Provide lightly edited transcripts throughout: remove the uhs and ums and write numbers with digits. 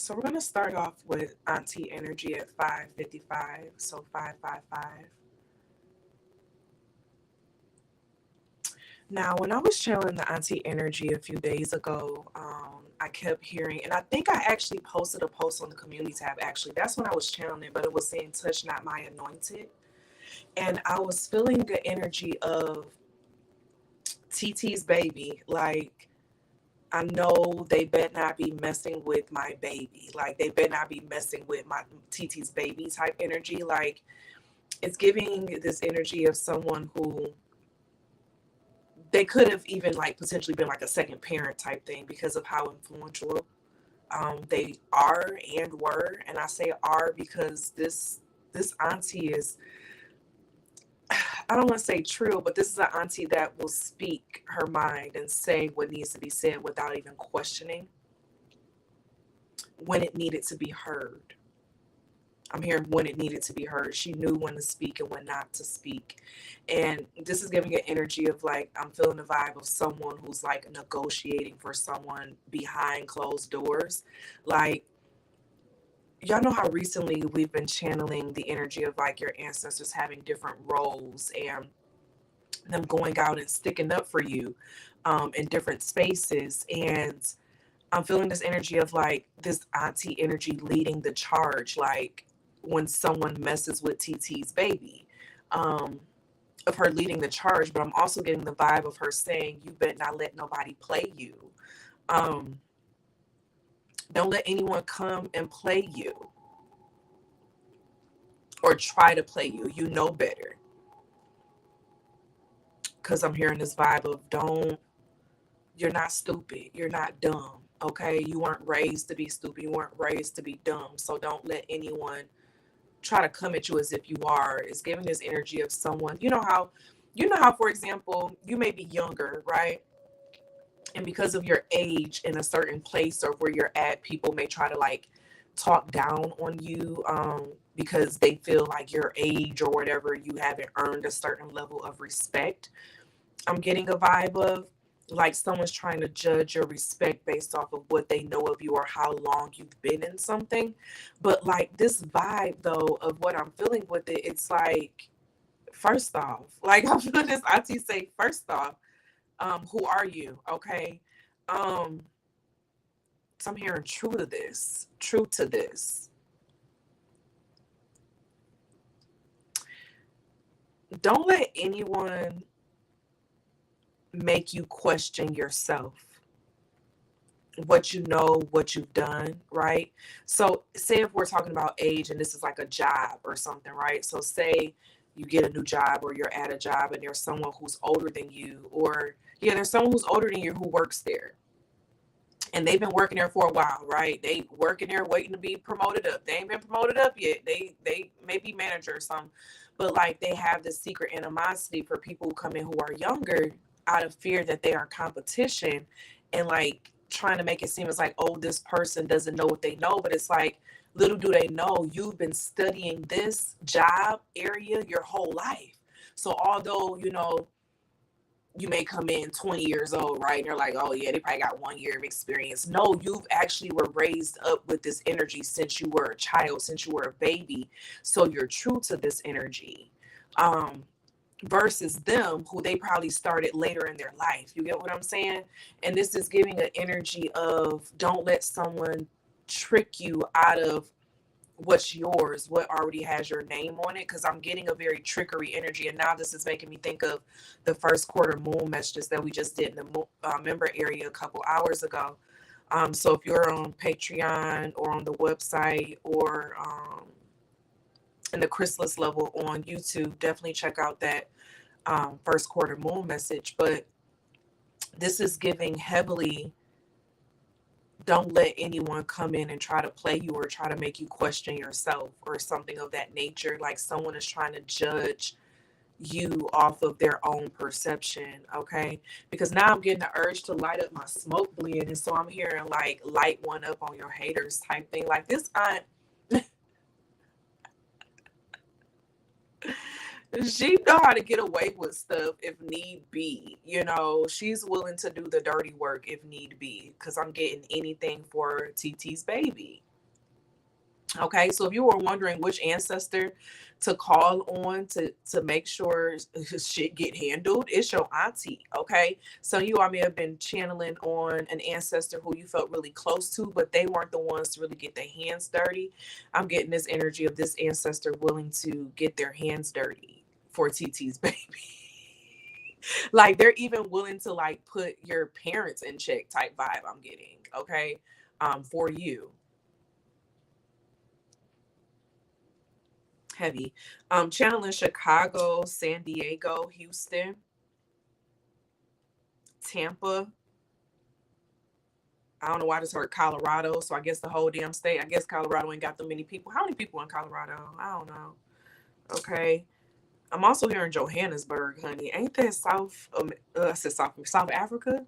So we're going to start off with Auntie energy at 5:55. So 555. Now, when I was channeling the Auntie energy a few days ago, I kept hearing, and I think I actually posted a post on the community tab. Actually, that's when I was channeling it, but it was saying, "Touch not my anointed." And I was feeling the energy of TT's baby. Like, I know they better not be messing with my baby. Like, they better not be messing with my TT's baby type energy. Like, it's giving this energy of someone who they could have even like potentially been like a second parent type thing because of how influential they are and were. And I say are because this auntie is, I don't want to say true, but this is an auntie that will speak her mind and say what needs to be said without even questioning when it needed to be heard. I'm hearing when it needed to be heard. She knew when to speak and when not to speak. And this is giving an energy of like, I'm feeling the vibe of someone who's like negotiating for someone behind closed doors. Like, y'all know how recently we've been channeling the energy of like your ancestors having different roles and them going out and sticking up for you in different spaces. And I'm feeling this energy of like this auntie energy leading the charge. Like when someone messes with TT's baby, of her leading the charge, but I'm also getting the vibe of her saying, you better not let nobody play you. Don't let anyone come and play you or try to play you. You know better. Because I'm hearing this vibe of you're not stupid. You're not dumb. Okay. You weren't raised to be stupid. You weren't raised to be dumb. So don't let anyone try to come at you as if you are. It's giving this energy of someone, you know how, for example, you may be younger, right? And because of your age in a certain place or where you're at, people may try to like talk down on you because they feel like your age or whatever, you haven't earned a certain level of respect. I'm getting a vibe of like someone's trying to judge your respect based off of what they know of you or how long you've been in something. But like this vibe though of what I'm feeling with it, it's like, first off, like I'm feeling this auntie say, first off, who are you? Okay. Um, so I'm hearing true to this, true to this. Don't let anyone make you question yourself, what you know, what you've done, right? So say if we're talking about age and this is like a job or something, right? So say you get a new job or you're at a job and there's someone who's older than you, or yeah, there's someone who's older than you who works there. And they've been working there for a while, right? They working there waiting to be promoted up. They ain't been promoted up yet. They may be manager or something. But like they have this secret animosity for people who come in who are younger out of fear that they are competition and like trying to make it seem as like, oh, this person doesn't know what they know. But it's like, little do they know you've been studying this job area your whole life. So although, you may come in 20 years old, right? And you're like, oh yeah, they probably got 1 year of experience. No, you've actually were raised up with this energy since you were a child, since you were a baby. So you're true to this energy. Versus them who they probably started later in their life. You get what I'm saying? And this is giving an energy of don't let someone trick you out of what's yours, what already has your name on it, because I'm getting a very trickery energy. And now this is making me think of the first quarter moon messages that we just did in the member area a couple hours ago. So if you're on Patreon or on the website or in the chrysalis level on YouTube, definitely check out that first quarter moon message. But this is giving heavily, don't let anyone come in and try to play you or try to make you question yourself or something of that nature. Like someone is trying to judge you off of their own perception, okay? Because now I'm getting the urge to light up my smoke blend, and so I'm hearing like light one up on your haters type thing. Like this aunt, she know how to get away with stuff if need be. She's willing to do the dirty work if need be, because I'm getting anything for TT's baby. Okay, so if you were wondering which ancestor to call on to make sure shit get handled, it's your auntie. Okay, so you all may have been channeling on an ancestor who you felt really close to, but they weren't the ones to really get their hands dirty. I'm getting this energy of this ancestor willing to get their hands dirty for TT's baby. Like they're even willing to like put your parents in check type vibe. I'm getting okay, for you. Heavy. Channeling Chicago, San Diego, Houston, Tampa. I don't know why I just heard Colorado, so I guess the whole damn state. I guess Colorado ain't got that many people. How many people in Colorado? I don't know. Okay. I'm also hearing Johannesburg, honey. Ain't that South? I said South Africa.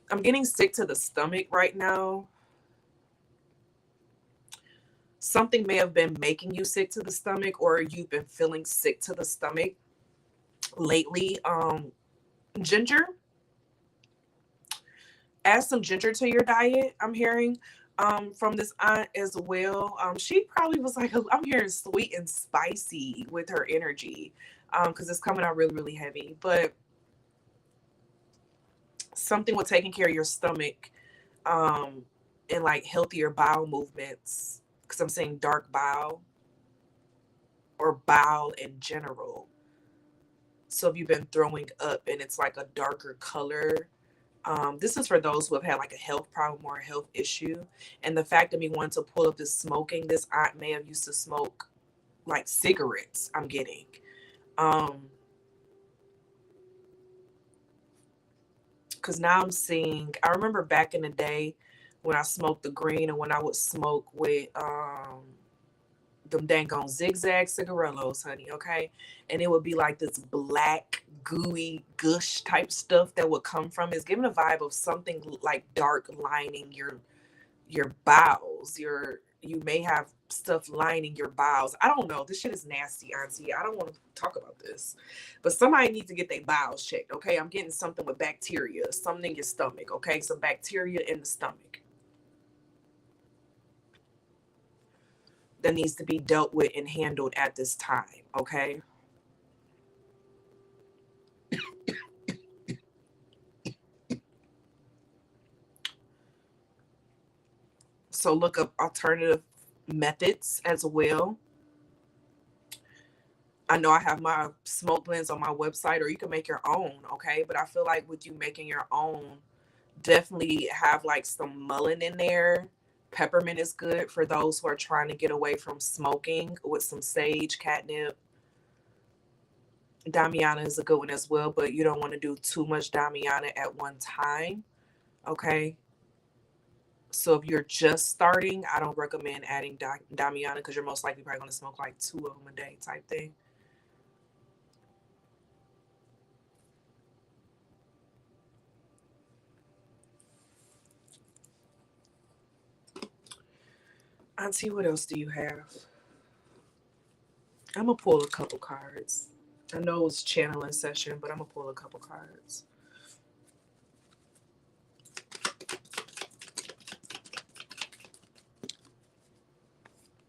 I'm getting sick to the stomach right now. Something may have been making you sick to the stomach, or you've been feeling sick to the stomach lately. Ginger, add some ginger to your diet. I'm hearing from this aunt as well. She probably was like, I'm hearing sweet and spicy with her energy, because it's coming out really, really heavy. But something with taking care of your stomach, um, and like healthier bowel movements, because I'm saying dark bowel or bowel in general. So if you've been throwing up and it's like a darker color, this is for those who have had like a health problem or a health issue. And the fact of me wanting to pull up this smoking, this aunt may have used to smoke like cigarettes. I'm getting. Um, because now I'm seeing. I remember back in the day when I smoked the green and when I would smoke with them dang on zigzag cigarillos, honey, okay? And it would be like this black, gooey, gush type stuff that would come from. It's giving a vibe of something like dark lining your bowels. You may have stuff lining your bowels. I don't know. This shit is nasty, auntie. I don't want to talk about this. But somebody needs to get their bowels checked, okay? I'm getting something with bacteria, something in your stomach, okay? Some bacteria in the stomach that needs to be dealt with and handled at this time, okay? So look up alternative methods as well. I know I have my smoke blends on my website, or you can make your own, okay? But I feel like with you making your own, definitely have like some mullein in there. Peppermint is good for those who are trying to get away from smoking with some sage, catnip. Damiana is a good one as well, but you don't want to do too much Damiana at one time, okay? So if you're just starting, I don't recommend adding Damiana because you're most likely probably going to smoke like 2 of them a day type thing. Auntie, what else do you have? I'm going to pull a couple cards. I know it's channeling session, but I'm going to pull a couple cards.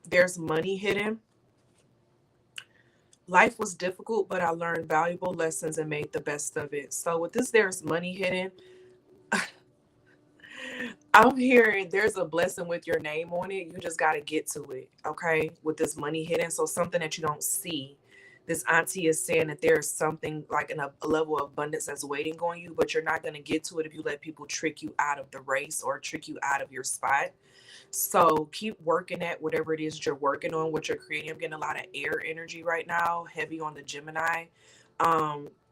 There's money hidden. Life was difficult, but I learned valuable lessons and made the best of it. So with this, there's money hidden. I'm hearing there's a blessing with your name on it. You just got to get to it, okay? With this money hidden. So something that you don't see. This auntie is saying that there's something like a level of abundance that's waiting on you, but you're not going to get to it if you let people trick you out of the race or trick you out of your spot. So keep working at whatever it is that you're working on, what you're creating. I'm getting a lot of air energy right now, heavy on the Gemini.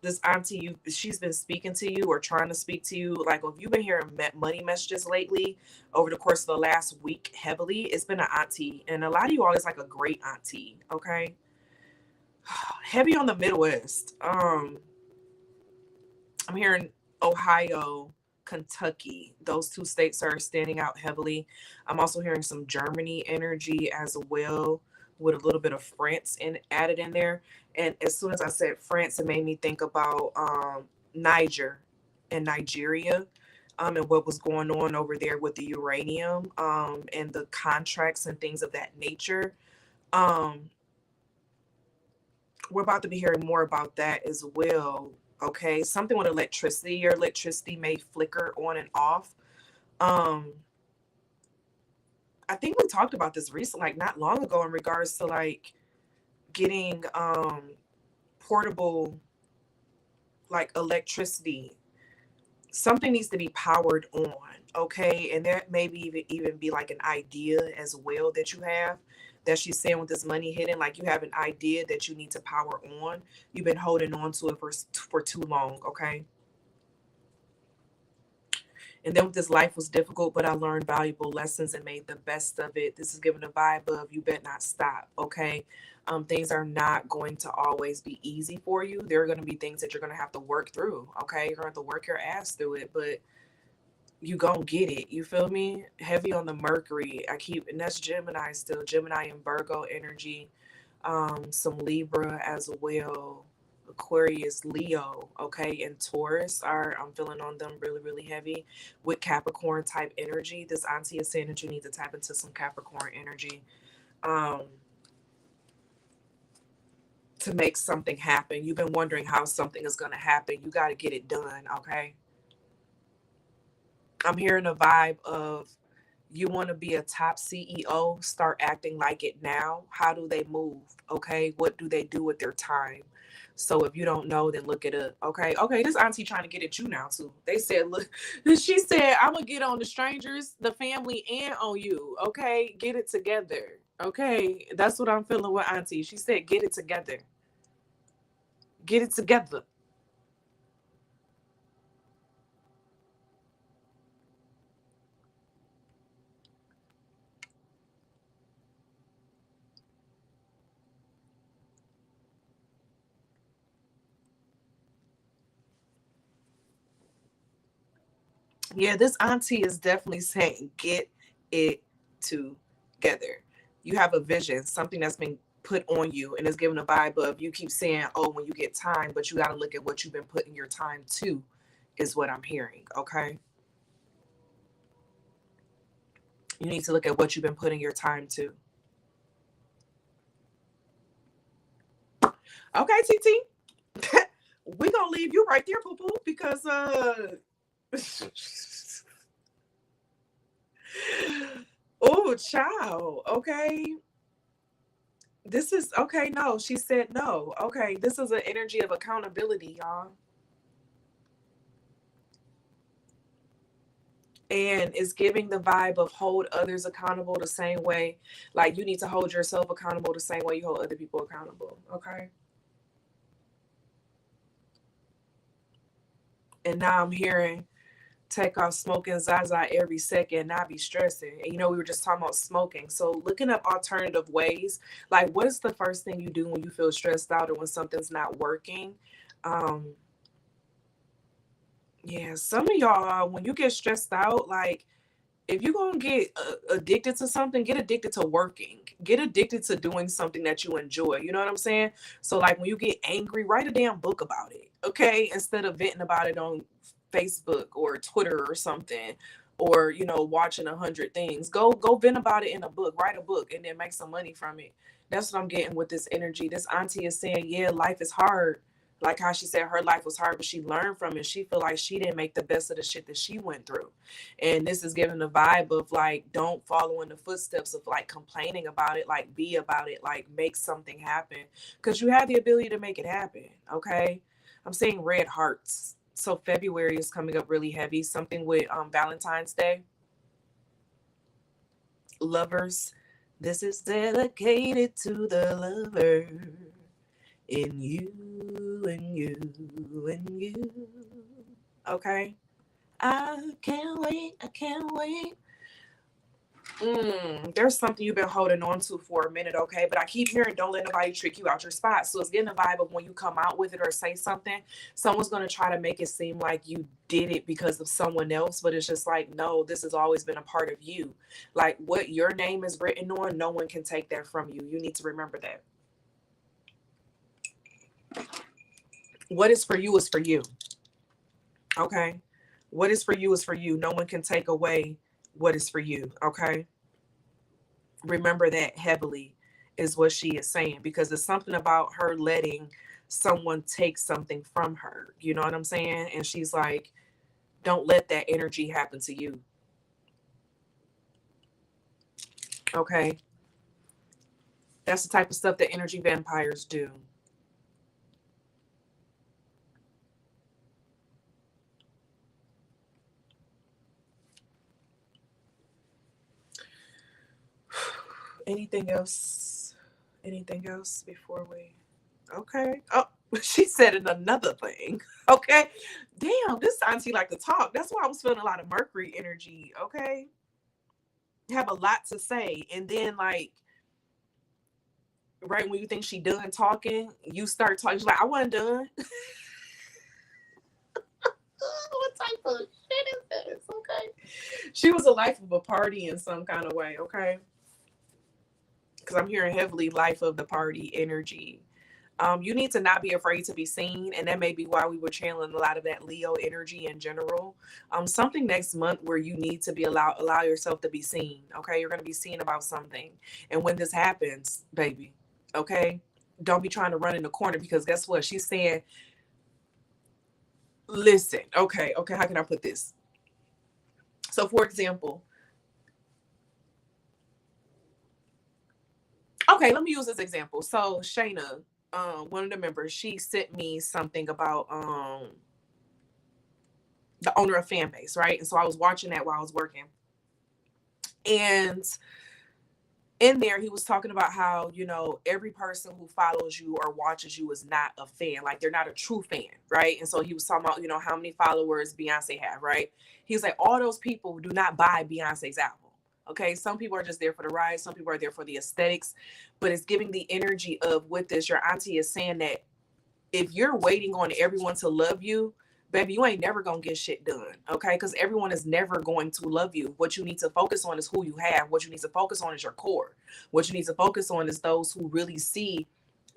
This auntie, she's been speaking to you or trying to speak to you. Like if you've been hearing money messages lately over the course of the last week heavily, it's been an auntie. And a lot of you all is like a great auntie, okay? Heavy on the Midwest. I'm hearing Ohio, Kentucky. Those two states are standing out heavily. I'm also hearing some Germany energy as well, with a little bit of France added in there. And as soon as I said France, it made me think about Niger. in Nigeria, and what was going on over there with the uranium, and the contracts and things of that nature. Um, we're about to be hearing more about that as well. Okay, something with electricity. Your electricity may flicker on and off. Um, I think we talked about this recently, like not long ago, in regards to like getting portable like electricity. Something needs to be powered on, okay? And that maybe even be like an idea as well that you have, that she's saying with this money hidden, like you have an idea that you need to power on. You've been holding on to it for too long, okay? And then with this, life was difficult, but I learned valuable lessons and made the best of it. This is giving a vibe of you better not stop, okay? Things are not going to always be easy for you. There are going to be things that you're going to have to work through, okay? You're going to have to work your ass through it, but you gonna get it. You feel me? Heavy on the Mercury. And that's Gemini still. Gemini and Virgo energy. Some Libra as well. Aquarius, Leo, okay, and Taurus I'm feeling on them really, really heavy with Capricorn type energy. This auntie is saying that you need to tap into some Capricorn energy to make something happen. You've been wondering how something is going to happen. You got to get it done, okay? I'm hearing a vibe of you want to be a top CEO, start acting like it now. How do they move? Okay. What do they do with their time? So if you don't know, then look it up. Okay. Okay. This auntie trying to get at you now too. They said, look, she said, I'm going to get on the strangers, the family, and on you. Okay. Get it together. Okay. That's what I'm feeling with auntie. She said, get it together. Get it together. Yeah, this auntie is definitely saying, get it together. You have a vision, something that's been put on you, and it's given a vibe of you keep saying, oh, when you get time, but you got to look at what you've been putting your time to, is what I'm hearing. Okay. You need to look at what you've been putting your time to. Okay, TT. We gonna leave you right there, poo poo, because oh child, okay. This is okay. No, she said no. Okay, this is an energy of accountability, y'all. And it's giving the vibe of hold others accountable the same way. Like you need to hold yourself accountable the same way you hold other people accountable. Okay. And now I'm hearing take off smoking Zaza every second, not be stressing. And we were just talking about smoking. So looking up alternative ways, like what is the first thing you do when you feel stressed out or when something's not working? Um, yeah, some of y'all, when you get stressed out, like if you're gonna get addicted to something, get addicted to working, get addicted to doing something that you enjoy. You know what I'm saying? So like when you get angry, write a damn book about it, okay, instead of venting about it on Facebook or Twitter or something, or watching 100 things. Go vent about it in a book, write a book, and then make some money from it. That's what I'm getting with this energy. This auntie is saying, yeah, life is hard, like how she said her life was hard, but she learned from it. She feel like she didn't make the best of the shit that she went through. And this is giving the vibe of like, don't follow in the footsteps of like complaining about it, like be about it, like make something happen. Because you have the ability to make it happen. Okay. I'm seeing red hearts. So February is coming up really heavy. Something with Valentine's Day. Lovers. This is dedicated to the lover. In you and you and you. Okay. I can't wait. I can't wait. There's something you've been holding on to for a minute, okay? But I keep hearing don't let nobody trick you out your spot. So it's getting a vibe of when you come out with it or say something, someone's going to try to make it seem like you did it because of someone else. But it's just like, no, this has always been a part of you. Like what your name is written on, no one can take that from you. You need to remember that. What is for you is for you. Okay. What is for you is for you. No one can take away what is for you. Okay. Remember that heavily is what she is saying, because it's something about her letting someone take something from her. You know what I'm saying? And she's like, don't let that energy happen to you. Okay. That's the type of stuff that energy vampires do. Anything else? Anything else before we? Okay. Oh, she said another thing. Okay. Damn, this auntie like to talk. That's why I was feeling a lot of Mercury energy. Okay. Have a lot to say. And then, like, right when you think she done talking, you start talking. She's like, I wasn't done. What type of shit is this? Okay. She was a life of a party in some kind of way. Okay. Because I'm hearing heavily life of the party energy. You need to not be afraid to be seen, and that may be why we were channeling a lot of that Leo energy in general. Something next month where you need to be allow yourself to be seen. Okay, you're gonna be seen about something, and when this happens, baby, okay, don't be trying to run in the corner, because guess what? She's saying, listen, okay, how can I put this? So, for example, okay, let me use this example. So, Shayna, one of the members, she sent me something about the owner of fan base, right? And so I was watching that while I was working. And in there, he was talking about how, every person who follows you or watches you is not a fan. Like, they're not a true fan, right? And so he was talking about, how many followers Beyonce have, right? He was like, all those people do not buy Beyonce's album. Okay, some people are just there for the ride. Some people are there for the aesthetics. But it's giving the energy of, with this, your auntie is saying that if you're waiting on everyone to love you, baby, you ain't never gonna get shit done. Okay, because everyone is never going to love you. What you need to focus on is who you have. What you need to focus on is your core. What you need to focus on is those who really see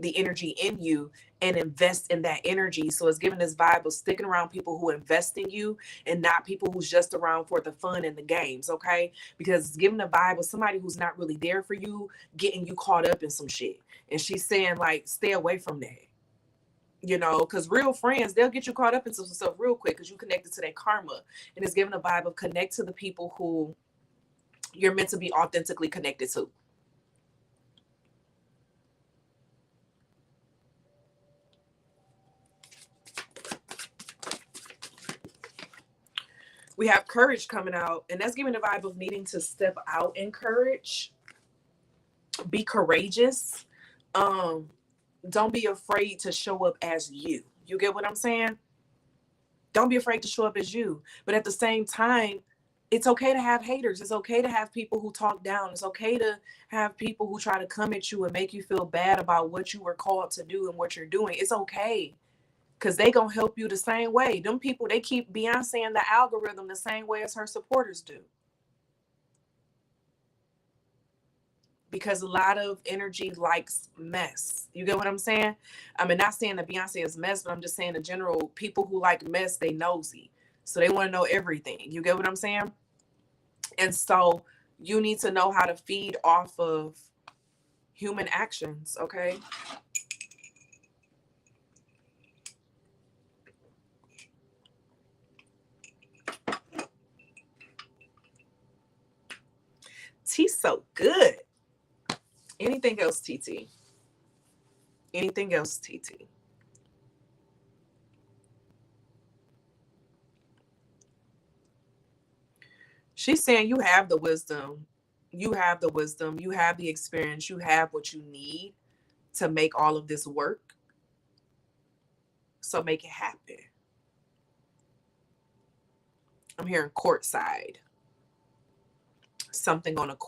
the energy in you and invest in that energy. So it's giving this vibe of sticking around people who invest in you, and not people who's just around for the fun and the games. Okay, because it's giving the vibe of somebody who's not really there for you, getting you caught up in some shit. And she's saying, like, stay away from that. Because real friends, they'll get you caught up into some stuff real quick, because you connected to their karma. And it's giving a vibe of connect to the people who you're meant to be authentically connected to. We have courage coming out, and that's giving the vibe of needing to step out in courage. Be courageous. Don't be afraid to show up as you. You get what I'm saying? Don't be afraid to show up as you. But at the same time, it's okay to have haters. It's okay to have people who talk down. It's okay to have people who try to come at you and make you feel bad about what you were called to do and what you're doing. It's okay. Because they going to help you the same way. Them people, they keep Beyonce in the algorithm the same way as her supporters do. Because a lot of energy likes mess. You get what I'm saying? I mean, not saying that Beyonce is mess, but I'm just saying in general, people who like mess, they nosy. So they want to know everything. You get what I'm saying? And so you need to know how to feed off of human actions, okay? Tea's so good. Anything else, TT? Anything else, TT? She's saying you have the wisdom. You have the wisdom. You have the experience. You have what you need to make all of this work. So make it happen. I'm hearing courtside. Something on a court.